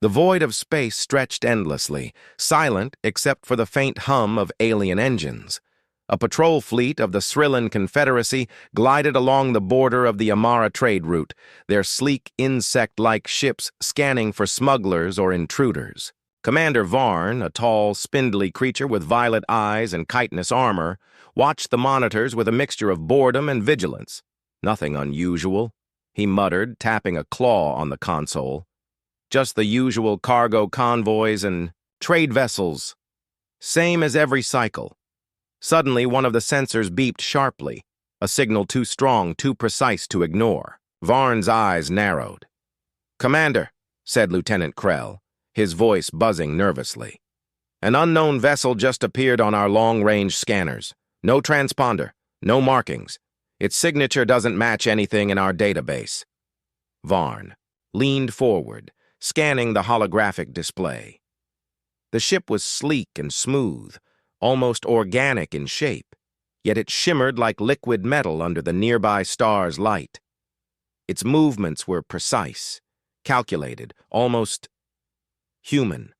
The void of space stretched endlessly, silent except for the faint hum of alien engines. A patrol fleet of the Srilan Confederacy glided along the border of the Amara trade route, their sleek insect-like ships scanning for smugglers or intruders. Commander Varn, a tall, spindly creature with violet eyes and chitinous armor, watched the monitors with a mixture of boredom and vigilance. Nothing unusual, he muttered, tapping a claw on the console. Just the usual cargo convoys and trade vessels. Same as every cycle. Suddenly, one of the sensors beeped sharply, a signal too strong, too precise to ignore. Varn's eyes narrowed. "Commander," said Lieutenant Krell, his voice buzzing nervously. "An unknown vessel just appeared on our long-range scanners. No transponder, no markings. Its signature doesn't match anything in our database." Varn leaned forward, scanning the holographic display. The ship was sleek and smooth, almost organic in shape, yet it shimmered like liquid metal under the nearby star's light. Its movements were precise, calculated, almost human.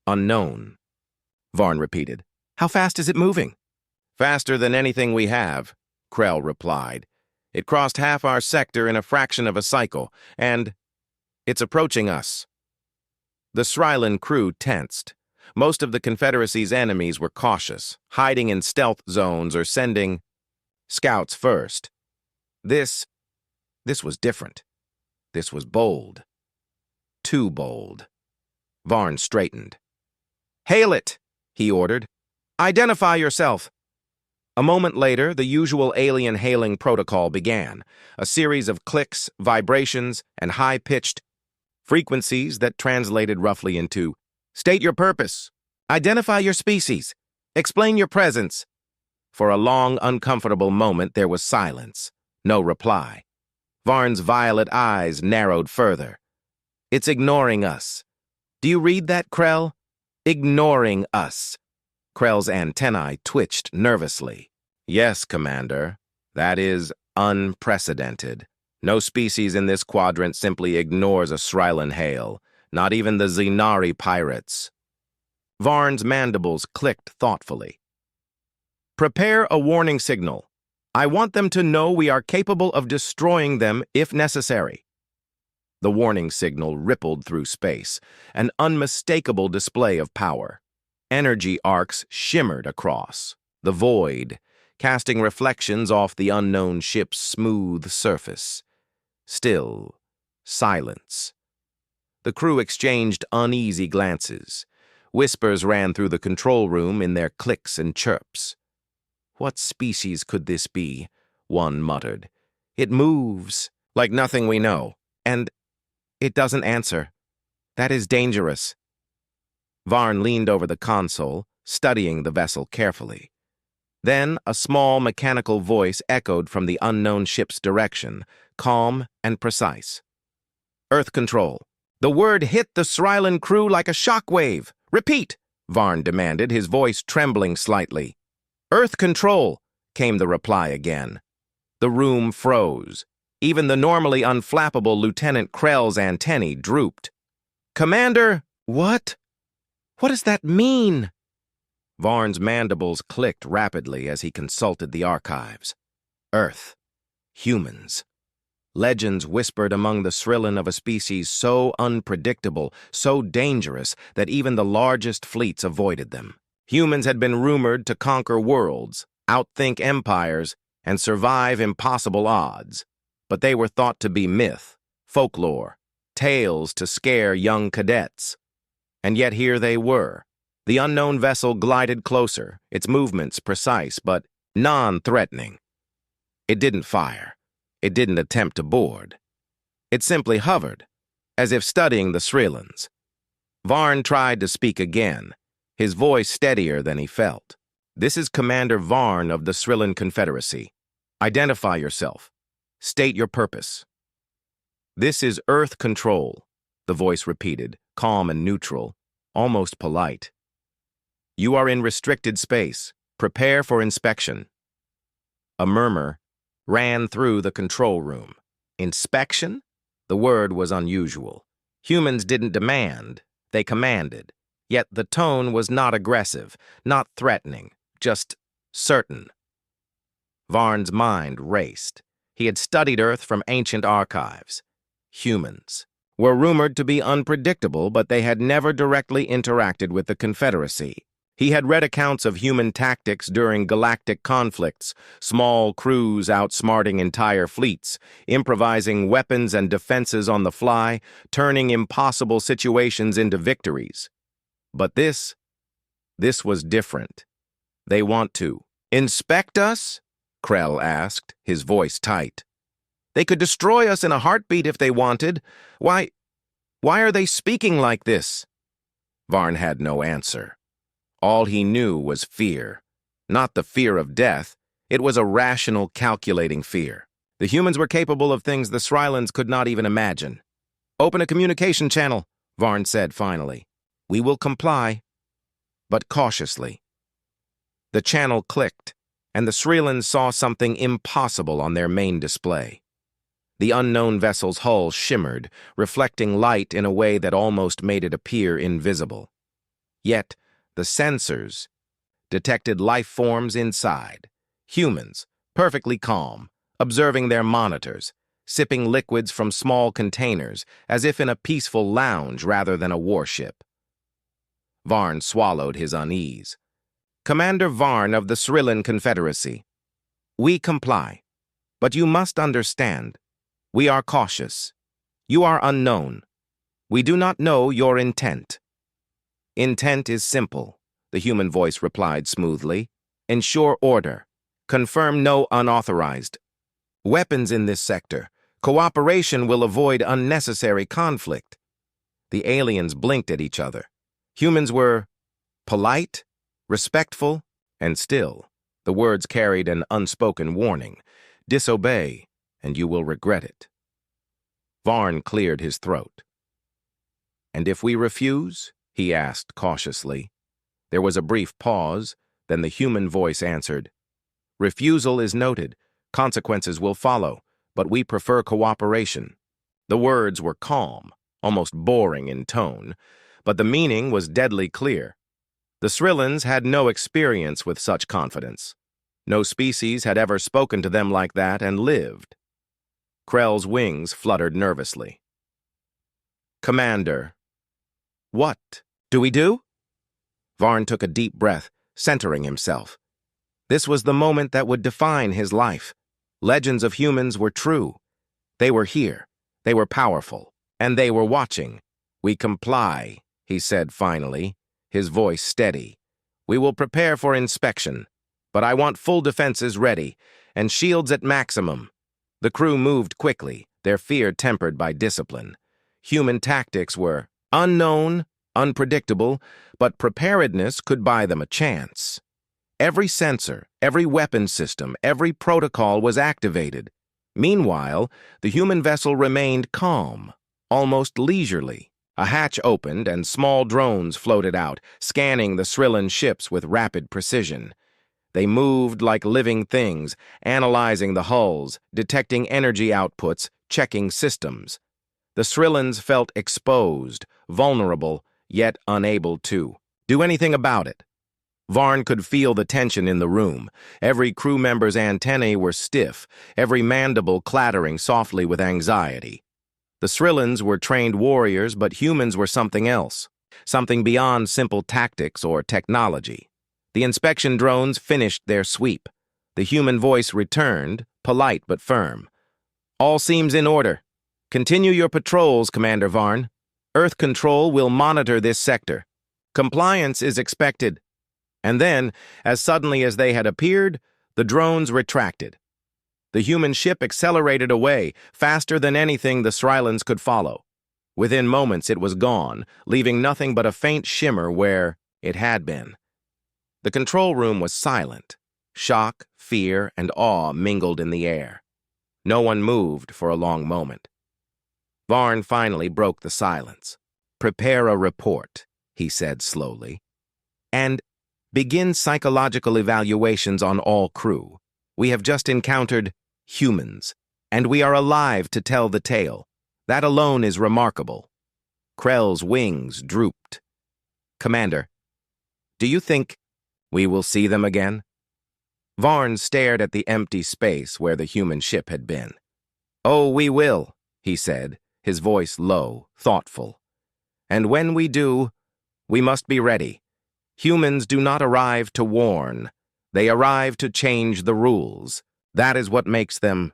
"Unknown," Varn repeated. "How fast is it moving?" "Faster than anything we have," Krell replied. "It crossed half our sector in a fraction of a cycle, and it's approaching us." The Srilan crew tensed. Most of the Confederacy's enemies were cautious, hiding in stealth zones or sending scouts first. This was different. This was bold. Too bold. Varn straightened. "Hail it," he ordered. "Identify yourself." A moment later, the usual alien hailing protocol began, a series of clicks, vibrations, and high-pitched frequencies that translated roughly into, "State your purpose. Identify your species. Explain your presence." For a long, uncomfortable moment, there was silence. No reply. Varn's violet eyes narrowed further. "It's ignoring us. Do you read that, Krell? Ignoring us." Krell's antennae twitched nervously. "Yes, Commander. That is unprecedented. No species in this quadrant simply ignores a Srilan hail, not even the Zenari pirates." Varn's mandibles clicked thoughtfully. "Prepare a warning signal. I want them to know we are capable of destroying them if necessary." The warning signal rippled through space, an unmistakable display of power. Energy arcs shimmered across the void, casting reflections off the unknown ship's smooth surface. Still, silence. The crew exchanged uneasy glances. Whispers ran through the control room in their clicks and chirps. "What species could this be?" one muttered. "It moves like nothing we know, and it doesn't answer. That is dangerous." Varn leaned over the console, studying the vessel carefully. Then a small mechanical voice echoed from the unknown ship's direction, calm and precise. "Earth control." The word hit the Srilan crew like a shockwave. "Repeat," Varn demanded, his voice trembling slightly. "Earth control," came the reply again. The room froze. Even the normally unflappable Lieutenant Krell's antennae drooped. "Commander, what? What does that mean?" Varn's mandibles clicked rapidly as he consulted the archives. Earth. Humans. Legends whispered among the Srilan of a species so unpredictable, so dangerous, that even the largest fleets avoided them. Humans had been rumored to conquer worlds, outthink empires, and survive impossible odds. But they were thought to be myth, folklore, tales to scare young cadets. And yet here they were. The unknown vessel glided closer, its movements precise but non-threatening. It didn't fire. It didn't attempt to board. It simply hovered, as if studying the Srilans. Varn tried to speak again, his voice steadier than he felt. "This is Commander Varn of the Srilan Confederacy. Identify yourself. State your purpose." "This is Earth Control," the voice repeated, calm and neutral, almost polite. "You are in restricted space. Prepare for inspection." A murmur ran through the control room. Inspection? The word was unusual. Humans didn't demand, they commanded. Yet the tone was not aggressive, not threatening, just certain. Varn's mind raced. He had studied Earth from ancient archives. Humans were rumored to be unpredictable, but they had never directly interacted with the Confederacy. He had read accounts of human tactics during galactic conflicts, small crews outsmarting entire fleets, improvising weapons and defenses on the fly, turning impossible situations into victories. But this was different. They want to inspect us? Krell asked, his voice tight. They could destroy us in a heartbeat if they wanted. Why are they speaking like this? Varn had no answer. All he knew was fear. Not the fear of death. It was a rational, calculating fear. The humans were capable of things the Srylans could not even imagine. "Open a communication channel," Varn said finally. "We will comply." But cautiously. The channel clicked, and the Srylans saw something impossible on their main display. The unknown vessel's hull shimmered, reflecting light in a way that almost made it appear invisible. Yet, the sensors detected life forms inside. Humans, perfectly calm, observing their monitors, sipping liquids from small containers, as if in a peaceful lounge rather than a warship. Varn swallowed his unease. "Commander Varn of the Srilan Confederacy. We comply. But you must understand, we are cautious. You are unknown. We do not know your intent." "Intent is simple," the human voice replied smoothly. "Ensure order. Confirm no unauthorized weapons in this sector. Cooperation will avoid unnecessary conflict." The aliens blinked at each other. Humans were polite, respectful, and still. The words carried an unspoken warning. Disobey, and you will regret it. Varn cleared his throat. "And if we refuse?" he asked cautiously. There was a brief pause, then the human voice answered, "Refusal is noted. Consequences will follow, but we prefer cooperation." The words were calm, almost boring in tone, but the meaning was deadly clear. The Srylans had no experience with such confidence. No species had ever spoken to them like that and lived. Krell's wings fluttered nervously. "Commander." "What do we do?" Varn took a deep breath, centering himself. This was the moment that would define his life. Legends of humans were true. They were here. They were powerful. And they were watching. "We comply," he said finally, his voice steady. "We will prepare for inspection, but I want full defenses ready, and shields at maximum." The crew moved quickly, their fear tempered by discipline. Human tactics were unknown, unpredictable, but preparedness could buy them a chance. Every sensor, every weapon system, every protocol was activated. Meanwhile, the human vessel remained calm, almost leisurely. A hatch opened and small drones floated out, scanning the Srilan ships with rapid precision. They moved like living things, analyzing the hulls, detecting energy outputs, checking systems. The Srylans felt exposed, vulnerable, yet unable to do anything about it. Varn could feel the tension in the room. Every crew member's antennae were stiff, every mandible clattering softly with anxiety. The Srylans were trained warriors, but humans were something else, something beyond simple tactics or technology. The inspection drones finished their sweep. The human voice returned, polite but firm. "All seems in order. Continue your patrols, Commander Varn. Earth Control will monitor this sector. Compliance is expected." And then, as suddenly as they had appeared, the drones retracted. The human ship accelerated away, faster than anything the Srylans could follow. Within moments it was gone, leaving nothing but a faint shimmer where it had been. The control room was silent. Shock, fear, and awe mingled in the air. No one moved for a long moment. Varn finally broke the silence. "Prepare a report," he said slowly. "And begin psychological evaluations on all crew. We have just encountered humans, and we are alive to tell the tale. That alone is remarkable." Krell's wings drooped. "Commander, do you think we will see them again?" Varn stared at the empty space where the human ship had been. "Oh, we will," he said, his voice low, thoughtful. "And when we do, we must be ready. Humans do not arrive to warn. They arrive to change the rules. That is what makes them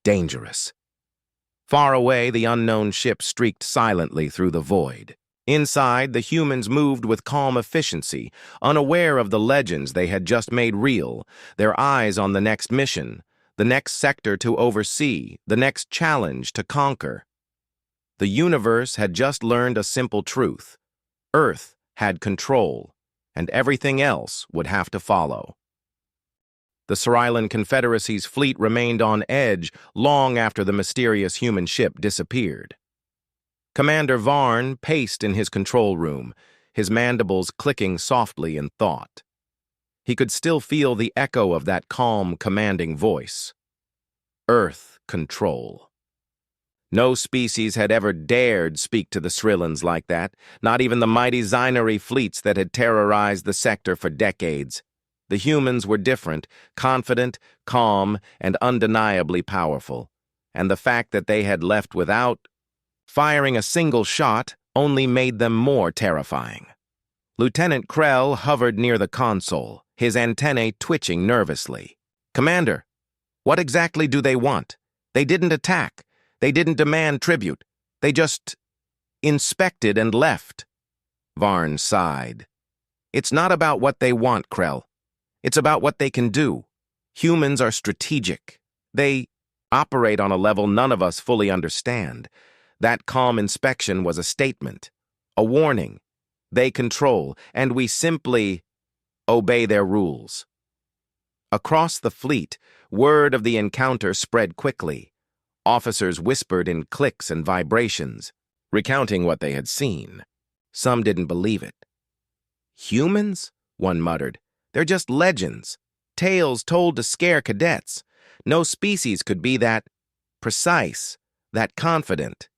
dangerous." Far away, the unknown ship streaked silently through the void. Inside, the humans moved with calm efficiency, unaware of the legends they had just made real, their eyes on the next mission, the next sector to oversee, the next challenge to conquer. The universe had just learned a simple truth. Earth had control, and everything else would have to follow. The Scifi Confederacy's fleet remained on edge long after the mysterious human ship disappeared. Commander Varn paced in his control room, his mandibles clicking softly in thought. He could still feel the echo of that calm, commanding voice. Earth control. No species had ever dared speak to the Srillans like that, not even the mighty Zynari fleets that had terrorized the sector for decades. The humans were different, confident, calm, and undeniably powerful. And the fact that they had left without firing a single shot only made them more terrifying. Lieutenant Krell hovered near the console, his antennae twitching nervously. "Commander, what exactly do they want? They didn't attack. They didn't demand tribute. They just inspected and left." Varn sighed. "It's not about what they want, Krell. It's about what they can do. Humans are strategic. They operate on a level none of us fully understand. That calm inspection was a statement, a warning. They control, and we simply obey their rules." Across the fleet, word of the encounter spread quickly. Officers whispered in clicks and vibrations, recounting what they had seen. Some didn't believe it. "Humans?" one muttered. "They're just legends, tales told to scare cadets. No species could be that precise, that confident."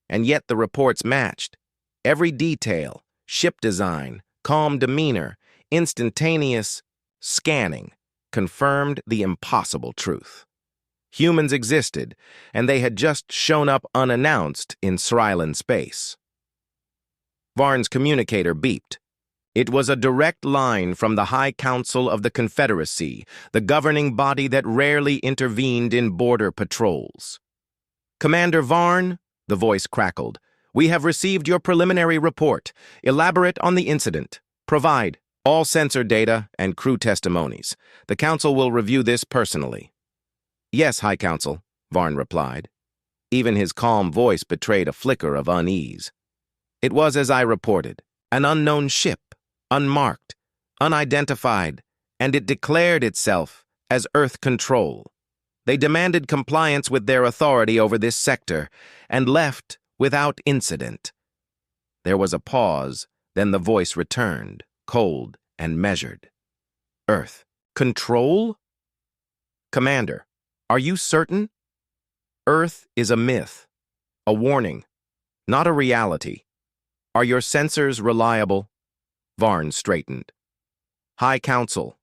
And yet the reports matched. Every detail, ship design, calm demeanor, instantaneous scanning, confirmed the impossible truth. Humans existed, and they had just shown up unannounced in Srilan space. Varn's communicator beeped. It was a direct line from the High Council of the Confederacy, the governing body that rarely intervened in border patrols. "Commander Varn," the voice crackled, "we have received your preliminary report. Elaborate on the incident. Provide all sensor data and crew testimonies. The Council will review this personally." "Yes, High Council," Varn replied. Even his calm voice betrayed a flicker of unease. "It was as I reported, an unknown ship, unmarked, unidentified, and it declared itself as Earth Control. They demanded compliance with their authority over this sector and left without incident." There was a pause, then the voice returned, cold and measured. "Earth Control? Commander, are you certain? Earth is a myth, a warning, not a reality. Are your sensors reliable?" Varn straightened. "High Council,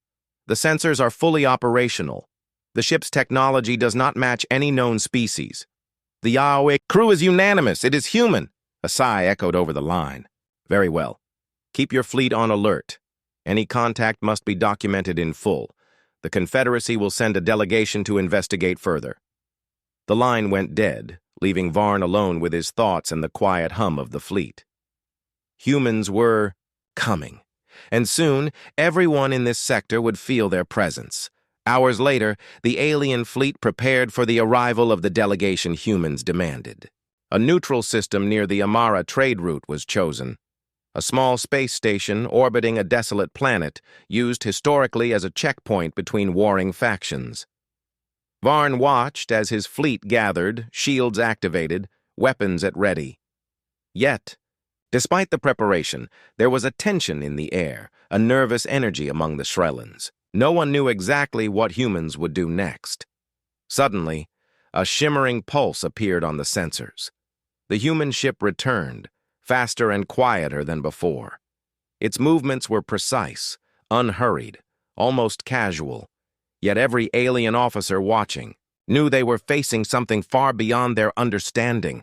the sensors are fully operational. The ship's technology does not match any known species. The Yaoi crew is unanimous. It is human." A sigh echoed over the line. "Very well. Keep your fleet on alert. Any contact must be documented in full. The Confederacy will send a delegation to investigate further." The line went dead, leaving Varn alone with his thoughts and the quiet hum of the fleet. Humans were coming, and soon everyone in this sector would feel their presence. Hours later, the alien fleet prepared for the arrival of the delegation humans demanded. A neutral system near the Amara trade route was chosen. A small space station orbiting a desolate planet, used historically as a checkpoint between warring factions. Varn watched as his fleet gathered, shields activated, weapons at ready. Yet, despite the preparation, there was a tension in the air, a nervous energy among the Srillans. No one knew exactly what humans would do next. Suddenly, a shimmering pulse appeared on the sensors. The human ship returned, faster and quieter than before. Its movements were precise, unhurried, almost casual, yet every alien officer watching knew they were facing something far beyond their understanding.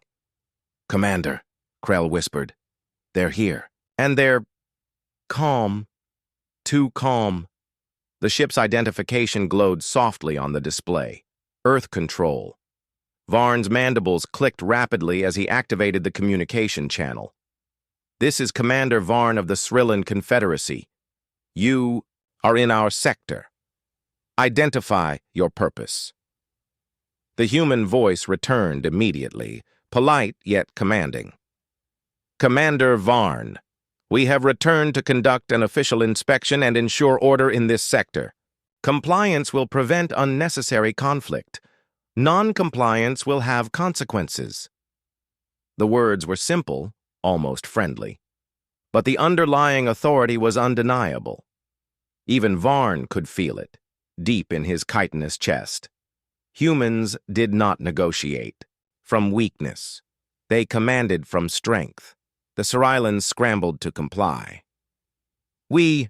"Commander," Krell whispered, "they're here. And they're calm. Too calm." The ship's identification glowed softly on the display. Earth Control. Varn's mandibles clicked rapidly as he activated the communication channel. "This is Commander Varn of the Srilan Confederacy. You are in our sector. Identify your purpose." The human voice returned immediately, polite yet commanding. "Commander Varn, we have returned to conduct an official inspection and ensure order in this sector. Compliance will prevent unnecessary conflict. Non-compliance will have consequences." The words were simple, almost friendly, but the underlying authority was undeniable. Even Varn could feel it, deep in his chitinous chest. Humans did not negotiate from weakness. They commanded from strength. The Srilan scrambled to comply. We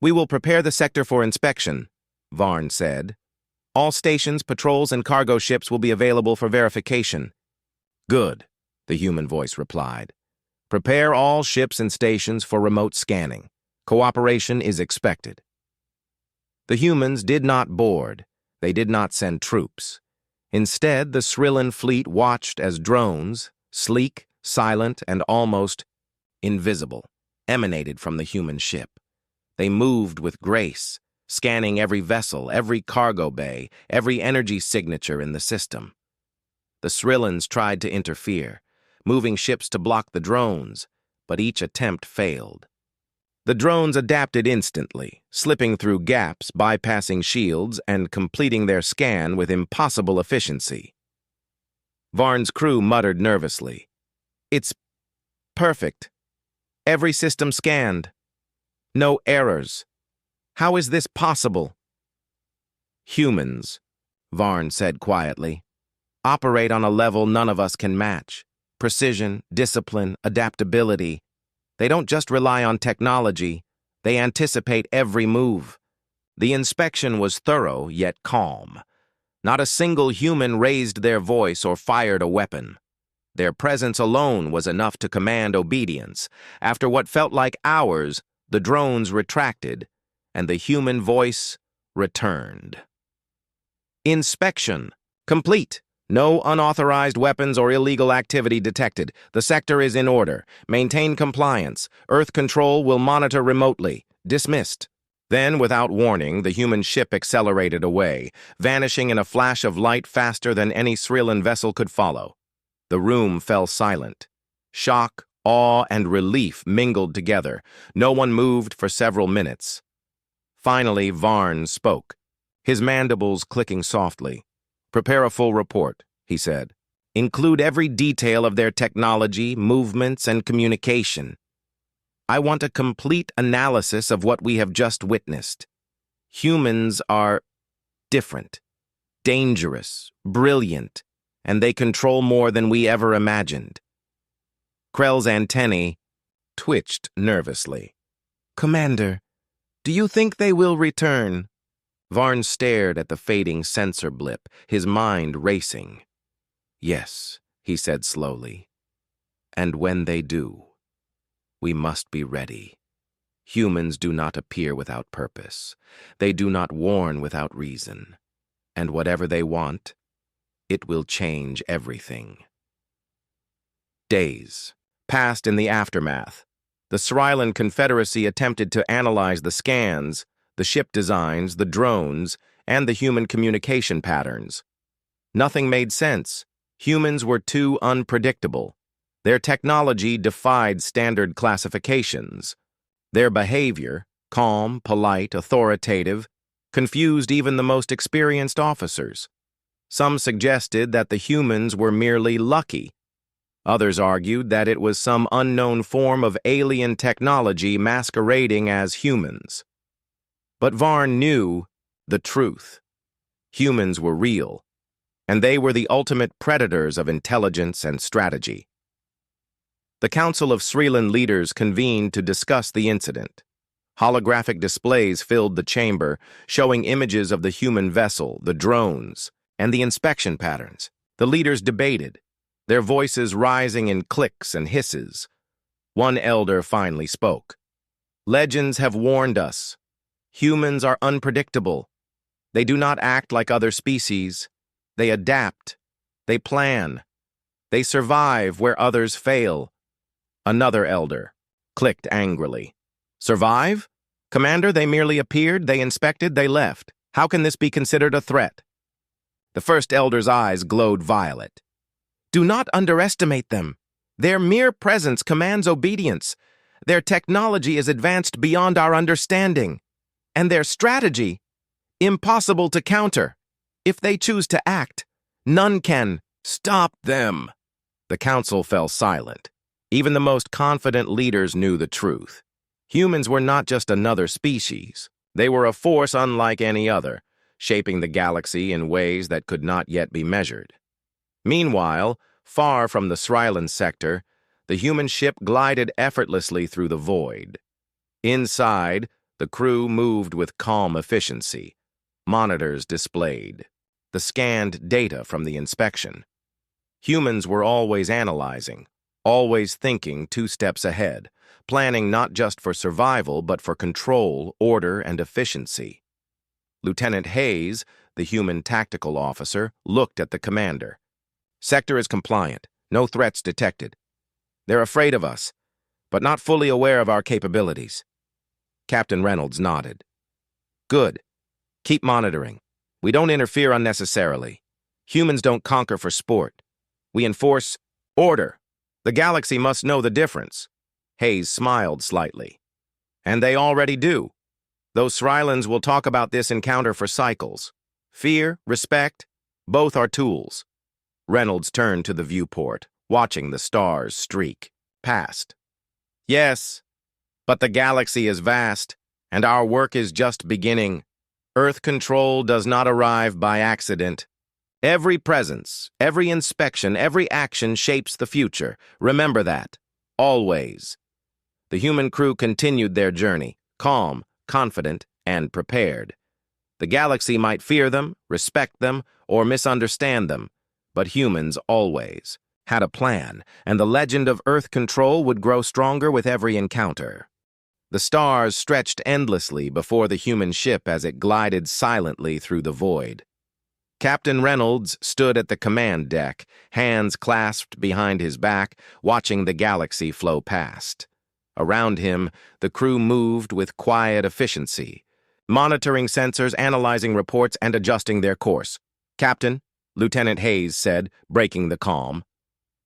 will prepare the sector for inspection," Varn said. "All stations, patrols, and cargo ships will be available for verification." "Good," the human voice replied. "Prepare all ships and stations for remote scanning. Cooperation is expected." The humans did not board. They did not send troops. Instead, the Srilan fleet watched as drones, sleek, silent, and almost invisible, emanated from the human ship. They moved with grace, scanning every vessel, every cargo bay, every energy signature in the system. The Srilans tried to interfere, moving ships to block the drones, but each attempt failed. The drones adapted instantly, slipping through gaps, bypassing shields, and completing their scan with impossible efficiency. Varn's crew muttered nervously. "It's perfect. Every system scanned. No errors. How is this possible?" "Humans," Varn said quietly, "operate on a level none of us can match. Precision, discipline, adaptability. They don't just rely on technology, they anticipate every move." The inspection was thorough yet calm. Not a single human raised their voice or fired a weapon. Their presence alone was enough to command obedience. After what felt like hours, the drones retracted, and the human voice returned. "Inspection complete. No unauthorized weapons or illegal activity detected. The sector is in order. Maintain compliance. Earth Control will monitor remotely. Dismissed." Then, without warning, the human ship accelerated away, vanishing in a flash of light faster than any Srilan vessel could follow. The room fell silent. Shock, awe, and relief mingled together. No one moved for several minutes. Finally, Varn spoke, his mandibles clicking softly. "Prepare a full report," he said. "Include every detail of their technology, movements, and communication. I want a complete analysis of what we have just witnessed. Humans are different, dangerous, brilliant, and they control more than we ever imagined." Krell's antennae twitched nervously. "Commander, do you think they will return?" Varn stared at the fading sensor blip, his mind racing. "Yes," he said slowly. "And when they do, we must be ready. Humans do not appear without purpose. They do not warn without reason. And whatever they want, it will change everything." Days passed in the aftermath. The Srilan Confederacy attempted to analyze the scans, the ship designs, the drones, and the human communication patterns. Nothing made sense. Humans were too unpredictable. Their technology defied standard classifications. Their behavior, calm, polite, authoritative, confused even the most experienced officers. Some suggested that the humans were merely lucky. Others argued that it was some unknown form of alien technology masquerading as humans. But Varn knew the truth. Humans were real, and they were the ultimate predators of intelligence and strategy. The Council of Srilan leaders convened to discuss the incident. Holographic displays filled the chamber, showing images of the human vessel, the drones, and the inspection patterns. The leaders debated, their voices rising in clicks and hisses. One elder finally spoke. Legends have warned us. Humans are unpredictable. They do not act like other species. They adapt. They plan. They survive where others fail. Another elder clicked angrily. Survive? Commander, they merely appeared, they inspected, they left. How can this be considered a threat? The first elder's eyes glowed violet. Do not underestimate them. Their mere presence commands obedience. Their technology is advanced beyond our understanding. And their strategy, impossible to counter. If they choose to act, none can stop them. The council fell silent. Even the most confident leaders knew the truth. Humans were not just another species. They were a force unlike any other, shaping the galaxy in ways that could not yet be measured. Meanwhile, far from the Srilan sector, the human ship glided effortlessly through the void. Inside, the crew moved with calm efficiency. Monitors displayed the scanned data from the inspection. Humans were always analyzing, always thinking 2 steps ahead, planning not just for survival but for control, order, and efficiency. Lieutenant Hayes, the human tactical officer, looked at the commander. Sector is compliant. No threats detected. They're afraid of us, but not fully aware of our capabilities. Captain Reynolds nodded. Good. Keep monitoring. We don't interfere unnecessarily. Humans don't conquer for sport. We enforce order. The galaxy must know the difference. Hayes smiled slightly. And they already do. Those Srilans will talk about this encounter for cycles. Fear, respect, both are tools. Reynolds turned to the viewport, watching the stars streak past. Yes, but the galaxy is vast, and our work is just beginning. Earth control does not arrive by accident. Every presence, every inspection, every action shapes the future. Remember that. Always. The human crew continued their journey, calm, confident, and prepared. The galaxy might fear them, respect them, or misunderstand them, but humans always had a plan, and the legend of Earth control would grow stronger with every encounter. The stars stretched endlessly before the human ship as it glided silently through the void. Captain Reynolds stood at the command deck, hands clasped behind his back, watching the galaxy flow past. Around him, the crew moved with quiet efficiency, monitoring sensors, analyzing reports, and adjusting their course. Captain, Lieutenant Hayes said, breaking the calm.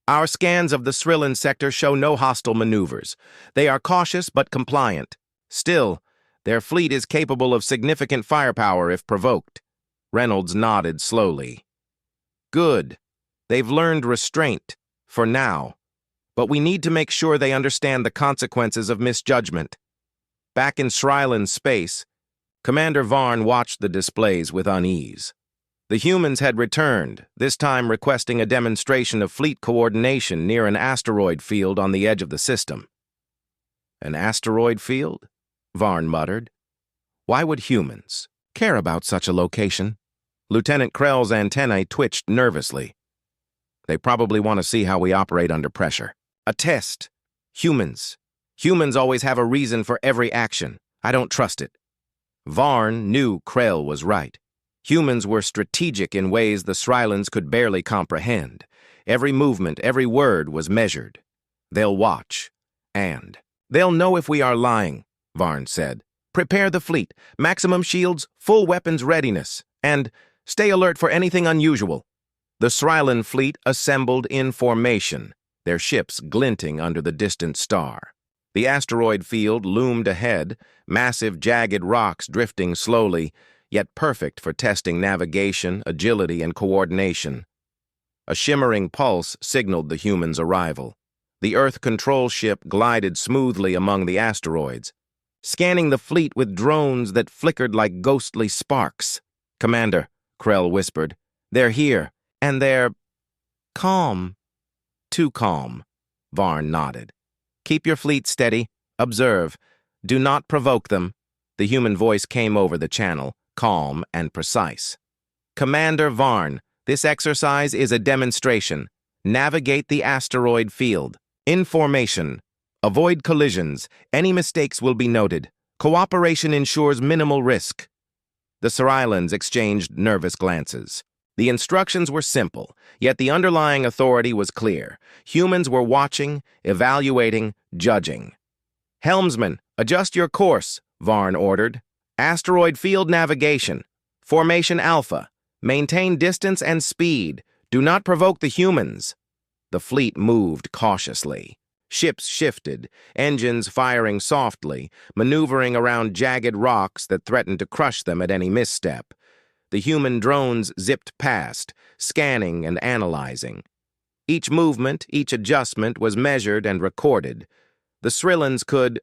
Our scans of the Srilan sector show no hostile maneuvers. They are cautious but compliant. Still, their fleet is capable of significant firepower if provoked. Reynolds nodded slowly. Good. They've learned restraint, for now. But we need to make sure they understand the consequences of misjudgment. Back in Srilan space, Commander Varn watched the displays with unease. The humans had returned, this time requesting a demonstration of fleet coordination near an asteroid field on the edge of the system. An asteroid field? Varn muttered. Why would humans care about such a location? Lieutenant Krell's antennae twitched nervously. They probably want to see how we operate under pressure. A test. Humans. Humans always have a reason for every action. I don't trust it. Varn knew Krell was right. Humans were strategic in ways the Srilans could barely comprehend. Every movement, every word was measured. They'll watch. And they'll know if we are lying, Varn said. Prepare the fleet. Maximum shields, full weapons readiness. And stay alert for anything unusual. The Srilan fleet assembled in formation, their ships glinting under the distant star. The asteroid field loomed ahead, massive jagged rocks drifting slowly, yet perfect for testing navigation, agility, and coordination. A shimmering pulse signaled the humans' arrival. The Earth control ship glided smoothly among the asteroids, scanning the fleet with drones that flickered like ghostly sparks. Commander, Krell whispered, they're here, and they're calm. Too calm. Varn nodded. Keep your fleet steady. Observe. Do not provoke them. The human voice came over the channel, calm and precise. Commander Varn, this exercise is a demonstration. Navigate the asteroid field. In formation. Avoid collisions. Any mistakes will be noted. Cooperation ensures minimal risk. The Cyrilans exchanged nervous glances. The instructions were simple, yet the underlying authority was clear. Humans were watching, evaluating, judging. Helmsman, adjust your course, Varn ordered. Asteroid field navigation. Formation Alpha. Maintain distance and speed. Do not provoke the humans. The fleet moved cautiously. Ships shifted, engines firing softly, maneuvering around jagged rocks that threatened to crush them at any misstep. The human drones zipped past, scanning and analyzing. Each movement, each adjustment was measured and recorded. The Cyrillans could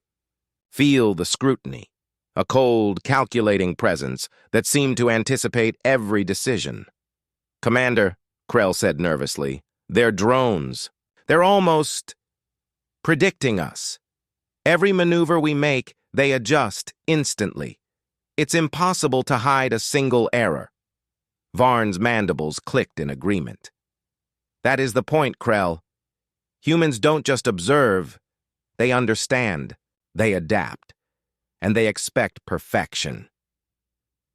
feel the scrutiny, a cold, calculating presence that seemed to anticipate every decision. Commander, Krell said nervously, they're drones. They're almost predicting us. Every maneuver we make, they adjust instantly. It's impossible to hide a single error. Varn's mandibles clicked in agreement. That is the point, Krell. Humans don't just observe. They understand. They adapt. And they expect perfection.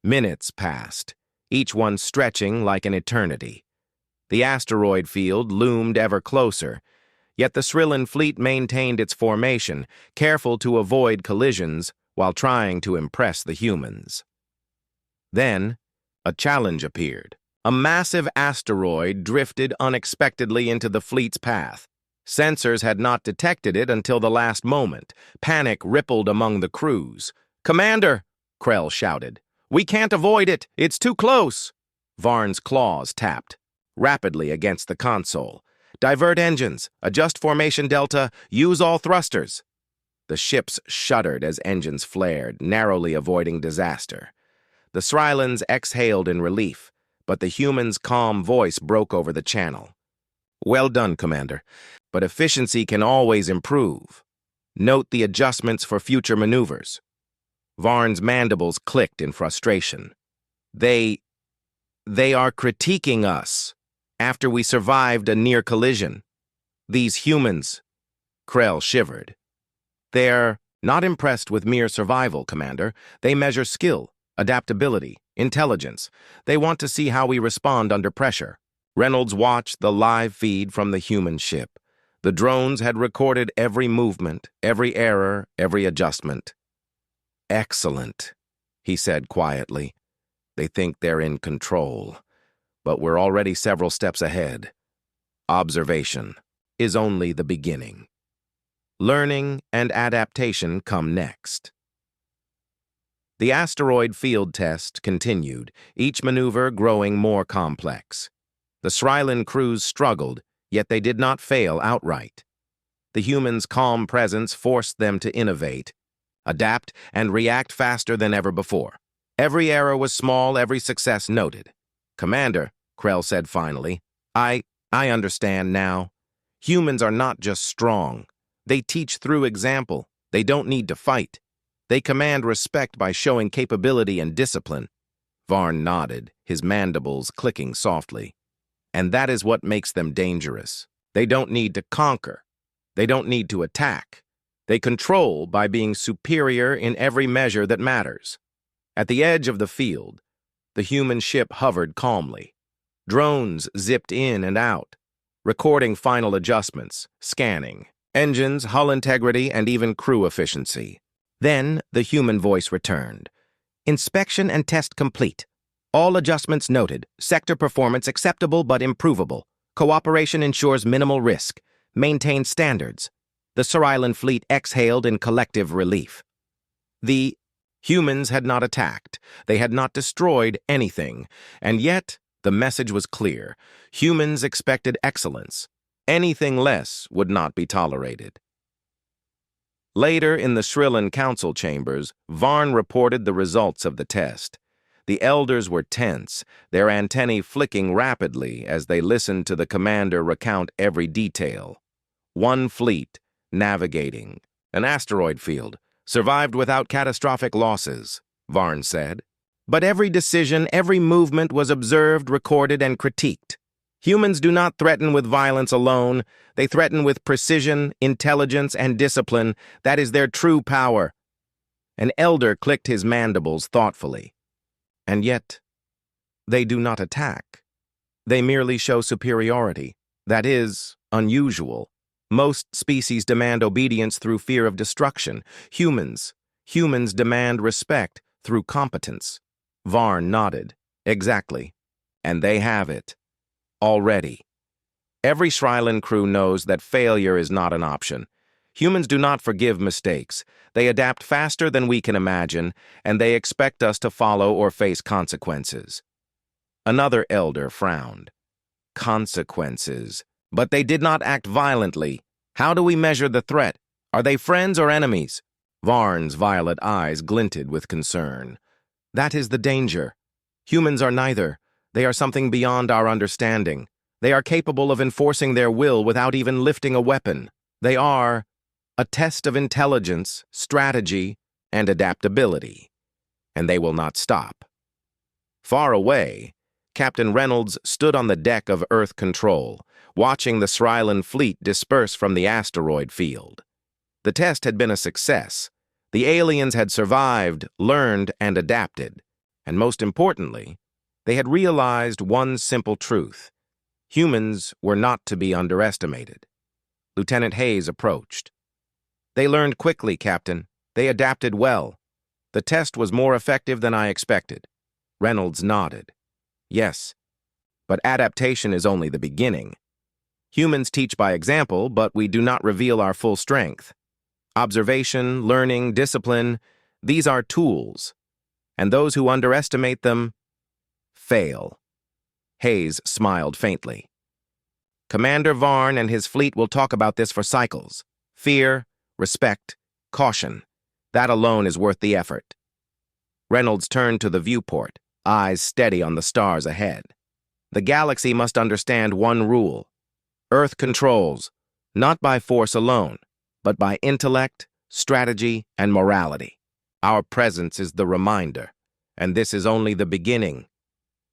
Minutes passed, each one stretching like an eternity. The asteroid field loomed ever closer, yet the Cyrillan fleet maintained its formation, careful to avoid collisions while trying to impress the humans. Then, a challenge appeared. A massive asteroid drifted unexpectedly into the fleet's path. Sensors had not detected it until the last moment. Panic rippled among the crews. "Commander!" Krell shouted. "We can't avoid it! It's too close!" Varn's claws tapped rapidly against the console. "Divert engines, adjust formation delta, use all thrusters." The ships shuddered as engines flared, narrowly avoiding disaster. The Cyrillans exhaled in relief, but the human's calm voice broke over the channel. "Well done, Commander, but efficiency can always improve. Note the adjustments for future maneuvers." Varn's mandibles clicked in frustration. They are critiquing us after we survived a near collision. These humans," Krell shivered. "They're not impressed with mere survival, Commander. They measure skill, adaptability, intelligence. They want to see how we respond under pressure." Reynolds watched the live feed from the human ship. The drones had recorded every movement, every error, every adjustment. "Excellent," he said quietly. "They think they're in control, but we're already several steps ahead. Observation is only the beginning. Learning and adaptation come next." The asteroid field test continued, each maneuver growing more complex. The Cyrillan crews struggled, yet they did not fail outright. The humans' calm presence forced them to innovate, adapt, and react faster than ever before. Every error was small, every success noted. "Commander," Krell said finally, I understand now. Humans are not just strong. They teach through example. They don't need to fight. They command respect by showing capability and discipline." Varn nodded, his mandibles clicking softly. "And that is what makes them dangerous. They don't need to conquer. They don't need to attack. They control by being superior in every measure that matters." At the edge of the field, the human ship hovered calmly. Drones zipped in and out, recording final adjustments, scanning, engines, hull integrity, and even crew efficiency. Then the human voice returned. "Inspection and test complete. All adjustments noted. Sector performance acceptable but improvable. Cooperation ensures minimal risk. Maintain standards." The Cyrillan fleet exhaled in collective relief. The humans had not attacked. They had not destroyed anything. And yet, the message was clear. Humans expected excellence. Anything less would not be tolerated. Later, in the Cyrillan council chambers, Varn reported the results of the test. The elders were tense, their antennae flicking rapidly as they listened to the commander recount every detail. One fleet, navigating an asteroid field, survived without catastrophic losses, Varn said. But every decision, every movement was observed, recorded, and critiqued. Humans do not threaten with violence alone. They threaten with precision, intelligence, and discipline. That is their true power. An elder clicked his mandibles thoughtfully. And yet, they do not attack. They merely show superiority. That is unusual. Most species demand obedience through fear of destruction. Humans demand respect through competence. Varn nodded. Exactly. And they have it. Already. Every Shylan crew knows that failure is not an option. Humans do not forgive mistakes. They adapt faster than we can imagine, and they expect us to follow or face consequences. Another elder frowned. Consequences. But they did not act violently. How do we measure the threat? Are they friends or enemies? Varn's violet eyes glinted with concern. That is the danger. Humans are neither. They are something beyond our understanding. They are capable of enforcing their will without even lifting a weapon. They are a test of intelligence, strategy, and adaptability. And they will not stop. Far away, Captain Reynolds stood on the deck of Earth Control, watching the Shylan fleet disperse from the asteroid field. The test had been a success. The aliens had survived, learned, and adapted. And most importantly, they had realized one simple truth. Humans were not to be underestimated. Lieutenant Hayes approached. They learned quickly, Captain. They adapted well. The test was more effective than I expected. Reynolds nodded. Yes, but adaptation is only the beginning. Humans teach by example, but we do not reveal our full strength. Observation, learning, discipline, these are tools. And those who underestimate them fail. Hayes smiled faintly. Commander Varn and his fleet will talk about this for cycles. Fear, respect, caution. That alone is worth the effort. Reynolds turned to the viewport, eyes steady on the stars ahead. The galaxy must understand one rule. Earth controls, not by force alone, but by intellect, strategy, and morality. Our presence is the reminder, and this is only the beginning.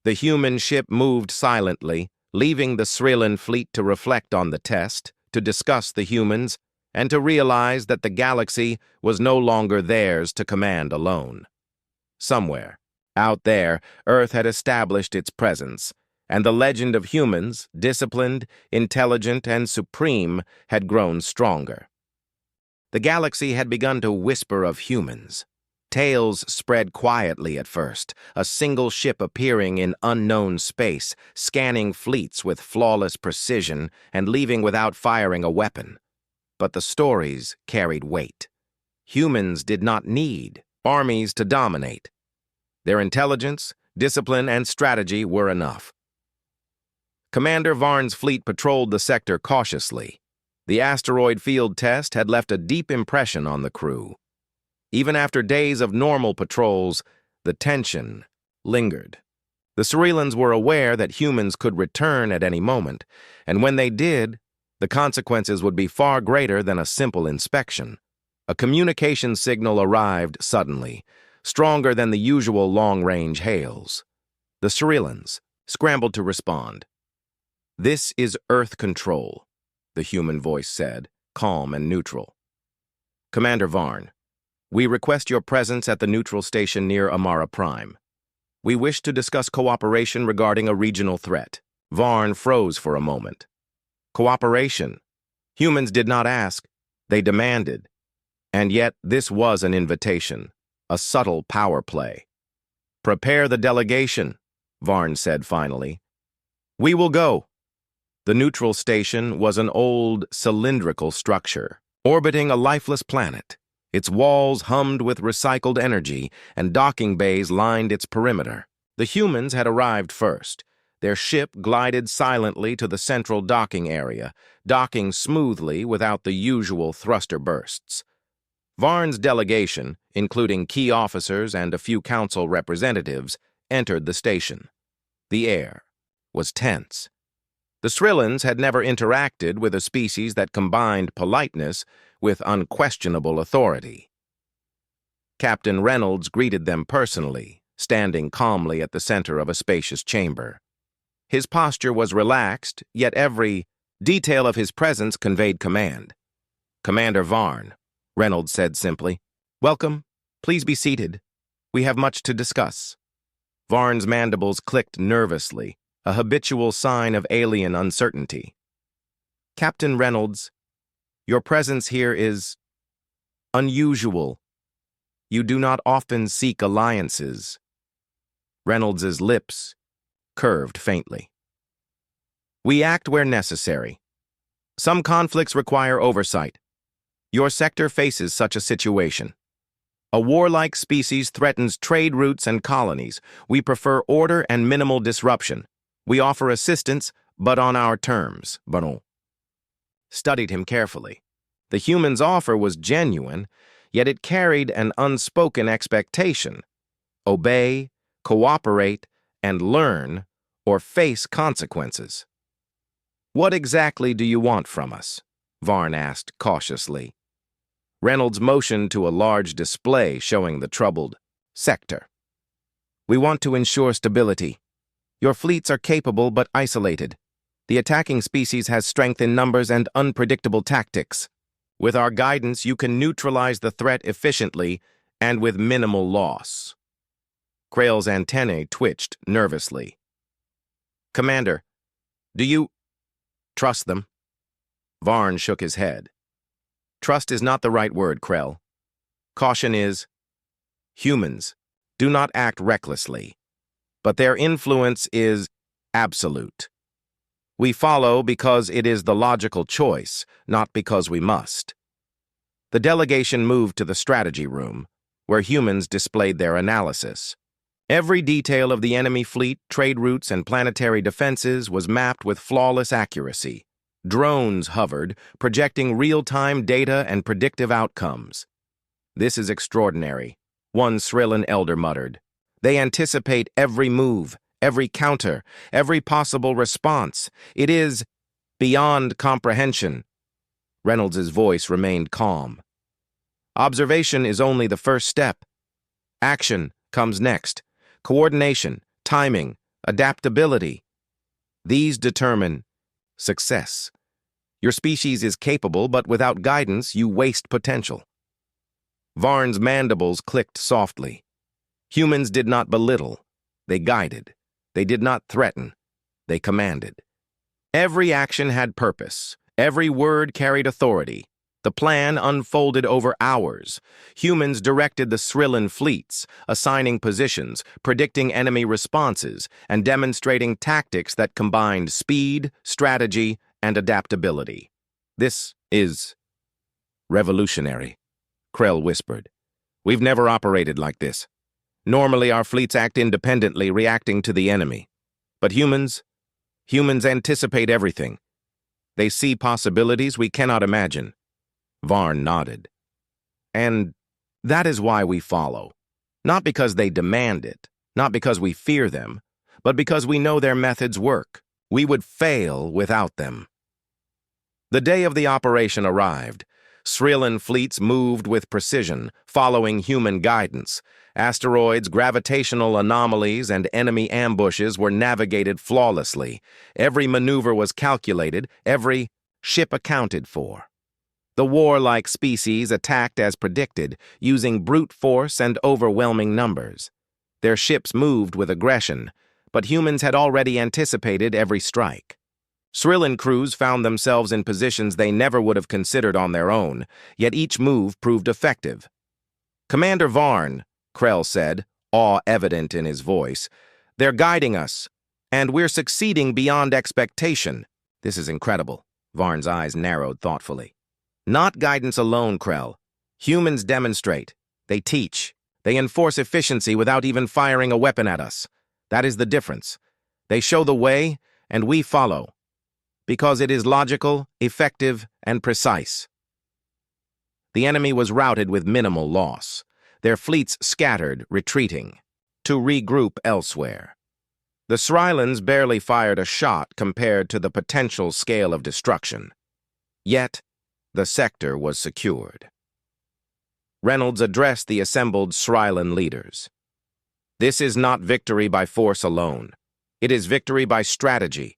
The human ship moved silently, leaving the Shylan fleet to reflect on the test, to discuss the humans, and to realize that the galaxy was no longer theirs to command alone. Somewhere, out there, Earth had established its presence, and the legend of humans, disciplined, intelligent, and supreme, had grown stronger. The galaxy had begun to whisper of humans. Tales spread quietly at first, a single ship appearing in unknown space, scanning fleets with flawless precision and leaving without firing a weapon. But the stories carried weight. Humans did not need armies to dominate. Their intelligence, discipline, and strategy were enough. Commander Varn's fleet patrolled the sector cautiously. The asteroid field test had left a deep impression on the crew. Even after days of normal patrols, the tension lingered. The Syrillans were aware that humans could return at any moment, and when they did, the consequences would be far greater than a simple inspection. A communication signal arrived suddenly, stronger than the usual long-range hails. The Syrillans scrambled to respond. "This is Earth Control," the human voice said, calm and neutral. "Commander Varn, we request your presence at the neutral station near Amara Prime. We wish to discuss cooperation regarding a regional threat." Varn froze for a moment. Cooperation. Humans did not ask, they demanded. And yet this was an invitation, a subtle power play. "Prepare the delegation," Varn said finally. "We will go." The neutral station was an old, cylindrical structure, orbiting a lifeless planet. Its walls hummed with recycled energy, and docking bays lined its perimeter. The humans had arrived first. Their ship glided silently to the central docking area, docking smoothly without the usual thruster bursts. Varn's delegation, including key officers and a few council representatives, entered the station. The air was tense. The Srillans had never interacted with a species that combined politeness with unquestionable authority. Captain Reynolds greeted them personally, standing calmly at the center of a spacious chamber. His posture was relaxed, yet every detail of his presence conveyed command. "Commander Varn," Reynolds said simply. "Welcome. Please be seated. We have much to discuss." Varn's mandibles clicked nervously, a habitual sign of alien uncertainty. "Captain Reynolds, your presence here is unusual. You do not often seek alliances." Reynolds's lips curved faintly. "We act where necessary. Some conflicts require oversight. Your sector faces such a situation. A warlike species threatens trade routes and colonies. We prefer order and minimal disruption. We offer assistance, but on our terms." Baron studied him carefully. The human's offer was genuine, yet it carried an unspoken expectation. Obey, cooperate, and learn, or face consequences. "What exactly do you want from us?" Varn asked cautiously. Reynolds motioned to a large display showing the troubled sector. "We want to ensure stability. Your fleets are capable but isolated. The attacking species has strength in numbers and unpredictable tactics. With our guidance, you can neutralize the threat efficiently and with minimal loss." Krail's antennae twitched nervously. "Commander, do you trust them?" Varn shook his head. "Trust is not the right word, Krail. Caution is. Humans do not act recklessly, but their influence is absolute. We follow because it is the logical choice, not because we must." The delegation moved to the strategy room, where humans displayed their analysis. Every detail of the enemy fleet, trade routes, and planetary defenses was mapped with flawless accuracy. Drones hovered, projecting real-time data and predictive outcomes. "This is extraordinary," one Srillan elder muttered. "They anticipate every move, every counter, every possible response. It is beyond comprehension." Reynolds's voice remained calm. "Observation is only the first step. Action comes next. Coordination, timing, adaptability. These determine success. Your species is capable, but without guidance, you waste potential." Varn's mandibles clicked softly. Humans did not belittle. They guided. They did not threaten. They commanded. Every action had purpose. Every word carried authority. The plan unfolded over hours. Humans directed the Srillan fleets, assigning positions, predicting enemy responses, and demonstrating tactics that combined speed, strategy, and adaptability. "This is revolutionary," Krail whispered. "We've never operated like this. Normally, our fleets act independently, reacting to the enemy. But humans anticipate everything. They see possibilities we cannot imagine." Varn nodded. "And that is why we follow. Not because they demand it, not because we fear them, but because we know their methods work. We would fail without them." The day of the operation arrived. Srillan fleets moved with precision, following human guidance. Asteroids, gravitational anomalies, and enemy ambushes were navigated flawlessly. Every maneuver was calculated, every ship accounted for. The warlike species attacked as predicted, using brute force and overwhelming numbers. Their ships moved with aggression, but humans had already anticipated every strike. Srillan crews found themselves in positions they never would have considered on their own, yet each move proved effective. "Commander Varn," Krail said, awe evident in his voice, "they're guiding us, and we're succeeding beyond expectation." "This is incredible." Varn's eyes narrowed thoughtfully. "Not guidance alone, Krail. Humans demonstrate. They teach. They enforce efficiency without even firing a weapon at us. That is the difference. They show the way, and we follow. Because it is logical, effective, and precise." The enemy was routed with minimal loss. Their fleets scattered, retreating, to regroup elsewhere. The Srylans barely fired a shot compared to the potential scale of destruction. Yet, the sector was secured. Reynolds addressed the assembled Srylan leaders. This is not victory by force alone. It is victory by strategy,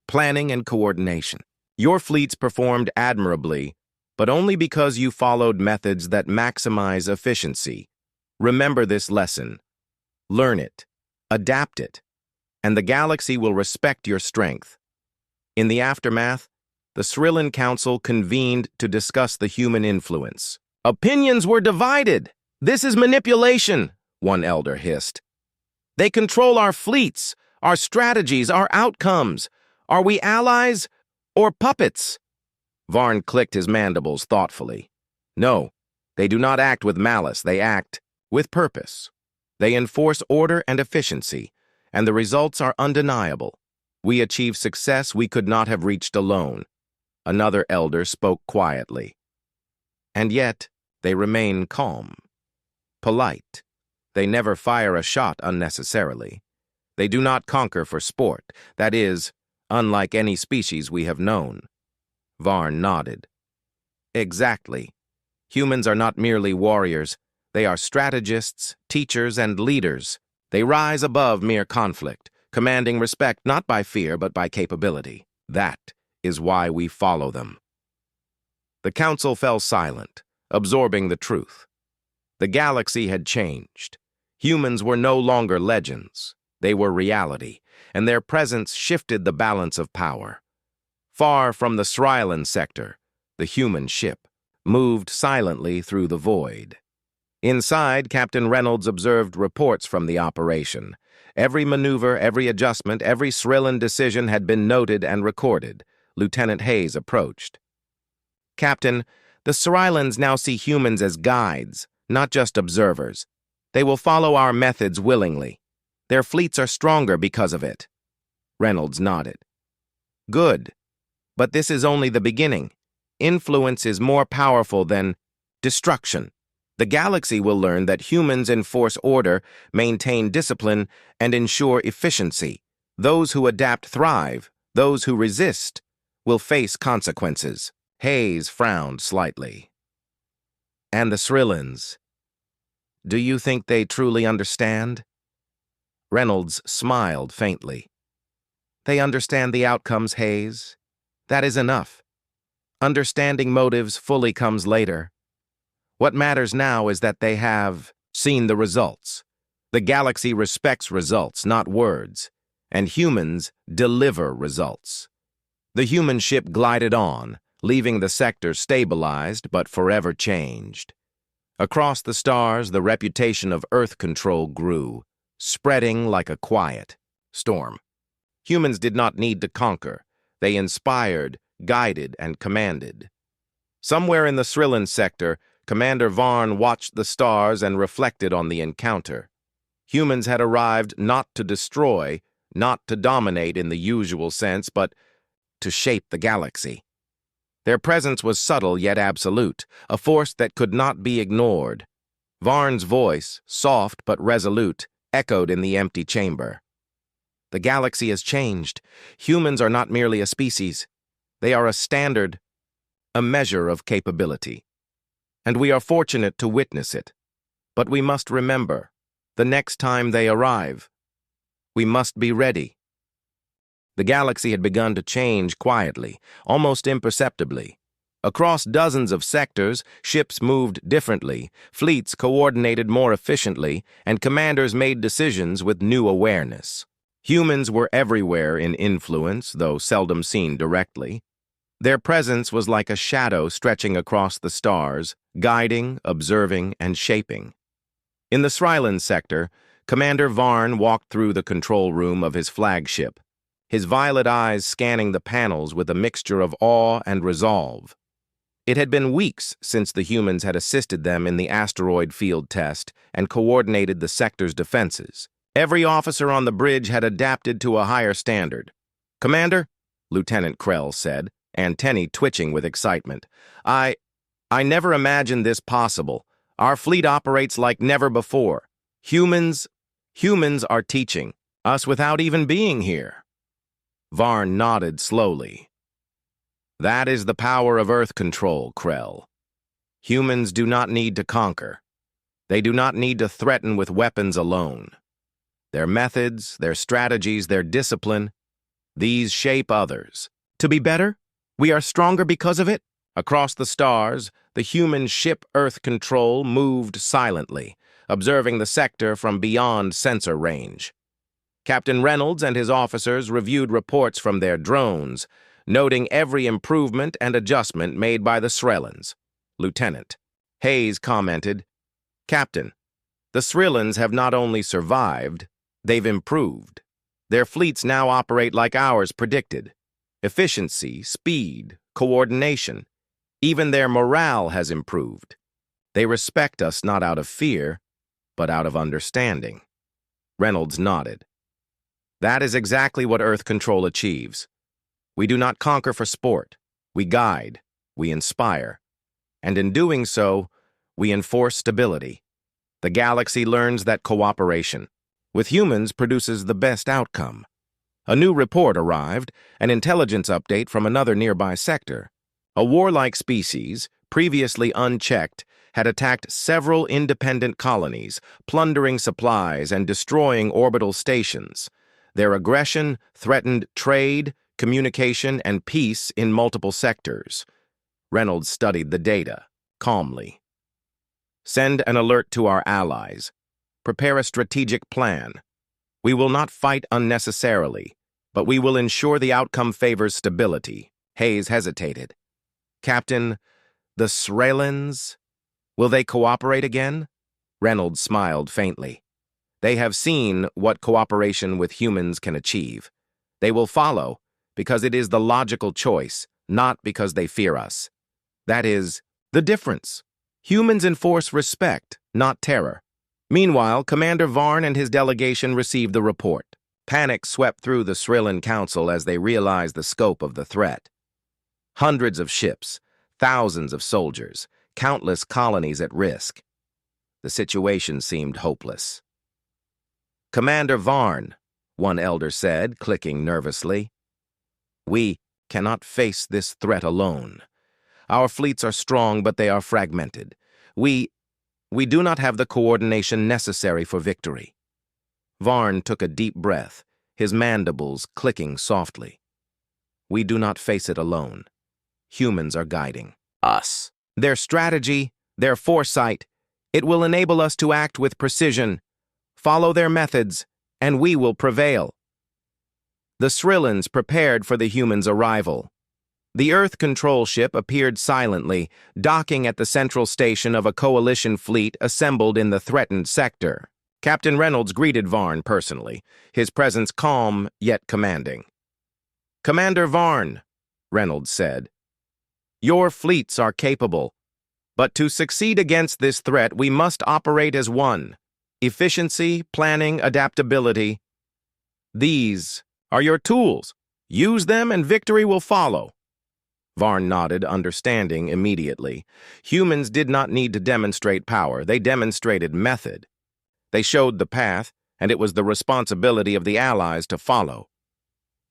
planning, and coordination. Your fleets performed admirably, but only because you followed methods that maximize efficiency. Remember this lesson. Learn it, adapt it, and the galaxy will respect your strength. In the aftermath, the Srylan Council convened to discuss the human influence. Opinions were divided. This is manipulation, one elder hissed. They control our fleets, our strategies, our outcomes. Are we allies or puppets? Varn clicked his mandibles thoughtfully. No, they do not act with malice. They act with purpose. They enforce order and efficiency, and the results are undeniable. We achieve success we could not have reached alone. Another elder spoke quietly. And yet, they remain calm, polite. They never fire a shot unnecessarily. They do not conquer for sport, that is, unlike any species we have known. Varn nodded. Exactly. Humans are not merely warriors. They are strategists, teachers, and leaders. They rise above mere conflict, commanding respect not by fear but by capability. That is why we follow them. The council fell silent, absorbing the truth. The galaxy had changed. Humans were no longer legends. They were reality, and their presence shifted the balance of power. Far from the Srylan sector, the human ship moved silently through the void. Inside, Captain Reynolds observed reports from the operation. Every maneuver, every adjustment, every Srylan decision had been noted and recorded. Lieutenant Hayes approached. Captain, the Srylans now see humans as guides, not just observers. They will follow our methods willingly. Their fleets are stronger because of it. Reynolds nodded. Good. But this is only the beginning. Influence is more powerful than destruction. The galaxy will learn that humans enforce order, maintain discipline, and ensure efficiency. Those who adapt thrive. Those who resist will face consequences. Hayes frowned slightly. And the Srylans? Do you think they truly understand? Reynolds smiled faintly. They understand the outcomes, Hayes. That is enough. Understanding motives fully comes later. What matters now is that they have seen the results. The galaxy respects results, not words, and humans deliver results. The human ship glided on, leaving the sector stabilized but forever changed. Across the stars, the reputation of Earth control grew, spreading like a quiet storm. Humans did not need to conquer. They inspired, guided, and commanded. Somewhere in the Srylan sector, Commander Varn watched the stars and reflected on the encounter. Humans had arrived not to destroy, not to dominate in the usual sense, but to shape the galaxy. Their presence was subtle yet absolute, a force that could not be ignored. Varn's voice, soft but resolute, echoed in the empty chamber. The galaxy has changed. Humans are not merely a species. They are a standard, a measure of capability. And we are fortunate to witness it. But we must remember, the next time they arrive, we must be ready. The galaxy had begun to change quietly, almost imperceptibly. Across dozens of sectors, ships moved differently, fleets coordinated more efficiently, and commanders made decisions with new awareness. Humans were everywhere in influence, though seldom seen directly. Their presence was like a shadow stretching across the stars, guiding, observing, and shaping. In the Srylan sector, Commander Varn walked through the control room of his flagship, his violet eyes scanning the panels with a mixture of awe and resolve. It had been weeks since the humans had assisted them in the asteroid field test and coordinated the sector's defenses. Every officer on the bridge had adapted to a higher standard. "Commander," Lieutenant Krell said, antennae twitching with excitement, I never imagined this possible. Our fleet operates like never before. Humans are teaching. Us without even being here. Varn nodded slowly. That is the power of Earth control, Krell. Humans do not need to conquer. They do not need to threaten with weapons alone. Their methods, their strategies, their discipline, these shape others. To be better, we are stronger because of it. Across the stars, the human ship Earth Control moved silently, observing the sector from beyond sensor range. Captain Reynolds and his officers reviewed reports from their drones, noting every improvement and adjustment made by the Srelans. Lieutenant Hayes commented, "Captain, the Srelans have not only survived, they've improved. Their fleets now operate like ours predicted. Efficiency, speed, coordination. Even their morale has improved. They respect us not out of fear, but out of understanding." Reynolds nodded. That is exactly what Earth Control achieves. We do not conquer for sport. We guide, we inspire. And in doing so, we enforce stability. The galaxy learns that cooperation with humans produces the best outcome. A new report arrived, an intelligence update from another nearby sector. A warlike species, previously unchecked, had attacked several independent colonies, plundering supplies and destroying orbital stations. Their aggression threatened trade, communication, and peace in multiple sectors. Reynolds studied the data, calmly. Send an alert to our allies. Prepare a strategic plan. We will not fight unnecessarily, but we will ensure the outcome favors stability. Hayes hesitated. Captain, the Srelans? Will they cooperate again? Reynolds smiled faintly. They have seen what cooperation with humans can achieve. They will follow, because it is the logical choice, not because they fear us. That is the difference. Humans enforce respect, not terror. Meanwhile, Commander Varn and his delegation received the report. Panic swept through the Srilan Council as they realized the scope of the threat. Hundreds of ships, thousands of soldiers, countless colonies at risk. The situation seemed hopeless. Commander Varn, one elder said, clicking nervously. We cannot face this threat alone. Our fleets are strong, but they are fragmented. We do not have the coordination necessary for victory. Varn took a deep breath, his mandibles clicking softly. We do not face it alone. Humans are guiding us. Their strategy, their foresight, it will enable us to act with precision. Follow their methods, and we will prevail. The Srelans prepared for the humans' arrival. The Earth control ship appeared silently, docking at the central station of a coalition fleet assembled in the threatened sector. Captain Reynolds greeted Varn personally, his presence calm yet commanding. Commander Varn, Reynolds said, your fleets are capable, but to succeed against this threat we must operate as one. Efficiency, planning, adaptability. These are your tools. Use them and victory will follow. Varn nodded, understanding immediately. Humans did not need to demonstrate power. They demonstrated method. They showed the path, and it was the responsibility of the Allies to follow.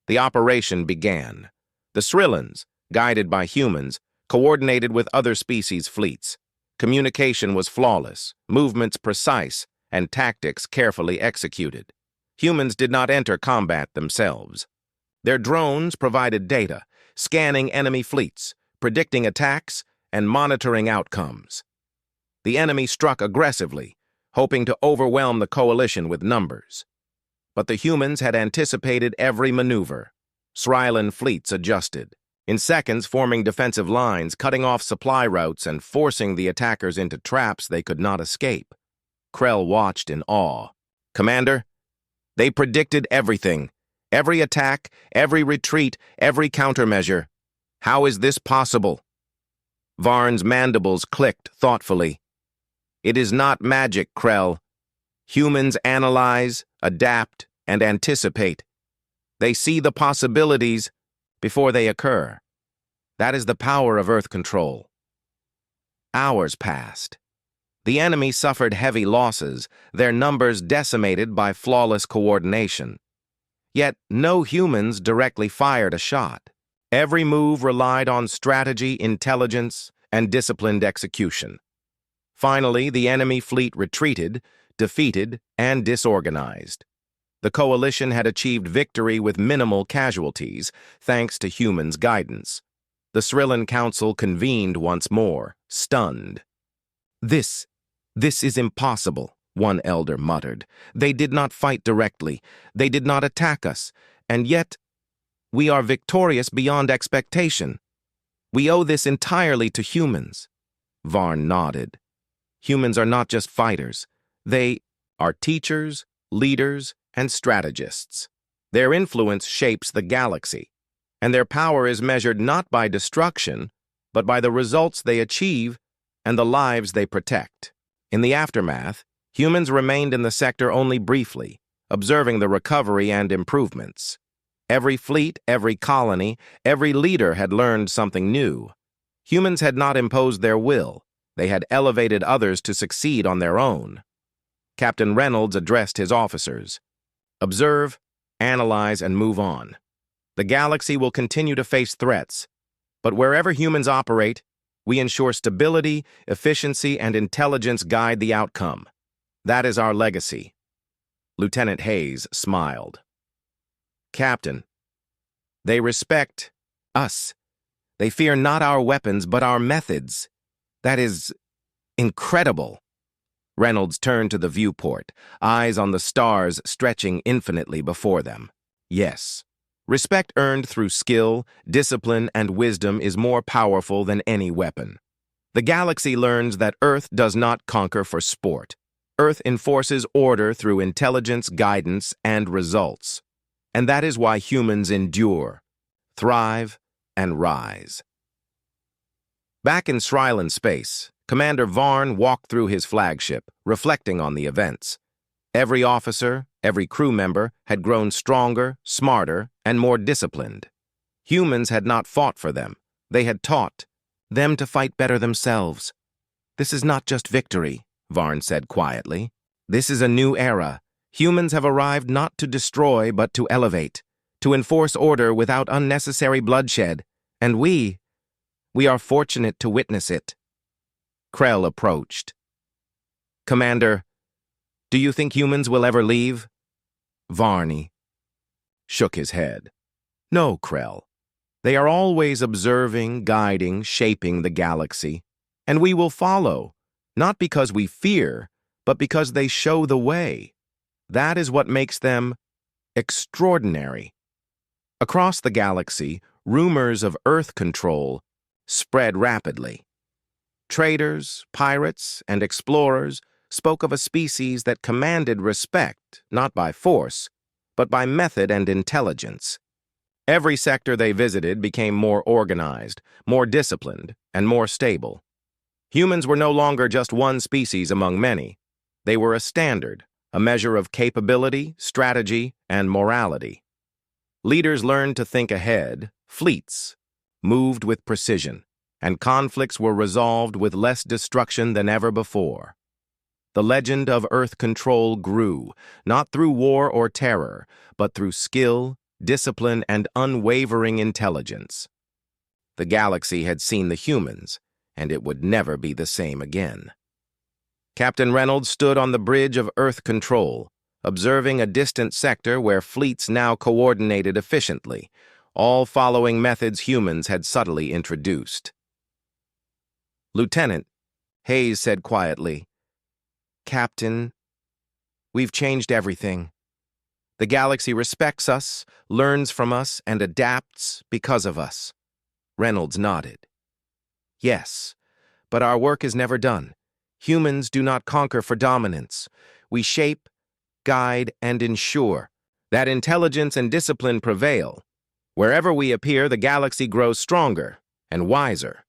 The operation began. The Srelans, guided by humans, coordinated with other species' fleets. Communication was flawless, movements precise, and tactics carefully executed. Humans did not enter combat themselves. Their drones provided data, scanning enemy fleets, predicting attacks, and monitoring outcomes. The enemy struck aggressively, hoping to overwhelm the coalition with numbers. But the humans had anticipated every maneuver. Srellan fleets adjusted, in seconds forming defensive lines, cutting off supply routes and forcing the attackers into traps they could not escape. Krell watched in awe. Commander, they predicted everything. Every attack, every retreat, every countermeasure. How is this possible? Varn's mandibles clicked thoughtfully. It is not magic, Krell. Humans analyze, adapt, and anticipate. They see the possibilities before they occur. That is the power of Earth control. Hours passed. The enemy suffered heavy losses, their numbers decimated by flawless coordination. Yet no humans directly fired a shot. Every move relied on strategy, intelligence, and disciplined execution. Finally, the enemy fleet retreated, defeated, and disorganized. The coalition had achieved victory with minimal casualties, thanks to humans' guidance. The Srilan Council convened once more, stunned. This is impossible, one elder muttered. They did not fight directly. They did not attack us. And yet, we are victorious beyond expectation. We owe this entirely to humans. Varn nodded. Humans are not just fighters. They are teachers, leaders, and strategists. Their influence shapes the galaxy, and their power is measured not by destruction, but by the results they achieve and the lives they protect. In the aftermath, humans remained in the sector only briefly, observing the recovery and improvements. Every fleet, every colony, every leader had learned something new. Humans had not imposed their will. They had elevated others to succeed on their own. Captain Reynolds addressed his officers. Observe, analyze, and move on. The galaxy will continue to face threats, but wherever humans operate, we ensure stability, efficiency, and intelligence guide the outcome. That is our legacy. Lieutenant Hayes smiled. Captain, they respect us. They fear not our weapons, but our methods. That is incredible. Reynolds turned to the viewport, eyes on the stars stretching infinitely before them. Yes, respect earned through skill, discipline, and wisdom is more powerful than any weapon. The galaxy learns that Earth does not conquer for sport. Earth enforces order through intelligence, guidance, and results. And that is why humans endure, thrive, and rise. Back in Srilan space, Commander Varn walked through his flagship, reflecting on the events. Every officer, every crew member had grown stronger, smarter, and more disciplined. Humans had not fought for them. They had taught them to fight better themselves. This is not just victory, Varn said quietly. This is a new era. Humans have arrived not to destroy, but to elevate, to enforce order without unnecessary bloodshed, and we are fortunate to witness it. Krell approached. Commander, do you think humans will ever leave? Varney shook his head. No, Krell. They are always observing, guiding, shaping the galaxy, and we will follow, not because we fear, but because they show the way. That is what makes them extraordinary. Across the galaxy, rumors of Earth control spread rapidly. Traders, pirates, and explorers spoke of a species that commanded respect, not by force, but by method and intelligence. Every sector they visited became more organized, more disciplined, and more stable. Humans were no longer just one species among many. They were a standard, a measure of capability, strategy, and morality. Leaders learned to think ahead, fleets moved with precision, and conflicts were resolved with less destruction than ever before. The legend of Earth control grew, not through war or terror, but through skill, discipline, and unwavering intelligence. The galaxy had seen the humans, and it would never be the same again. Captain Reynolds stood on the bridge of Earth control, observing a distant sector where fleets now coordinated efficiently, all following methods humans had subtly introduced. Lieutenant, Hayes said quietly, Captain, we've changed everything. The galaxy respects us, learns from us, and adapts because of us. Reynolds nodded. Yes, but our work is never done. Humans do not conquer for dominance. We shape, guide, and ensure that intelligence and discipline prevail. Wherever we appear, the galaxy grows stronger and wiser.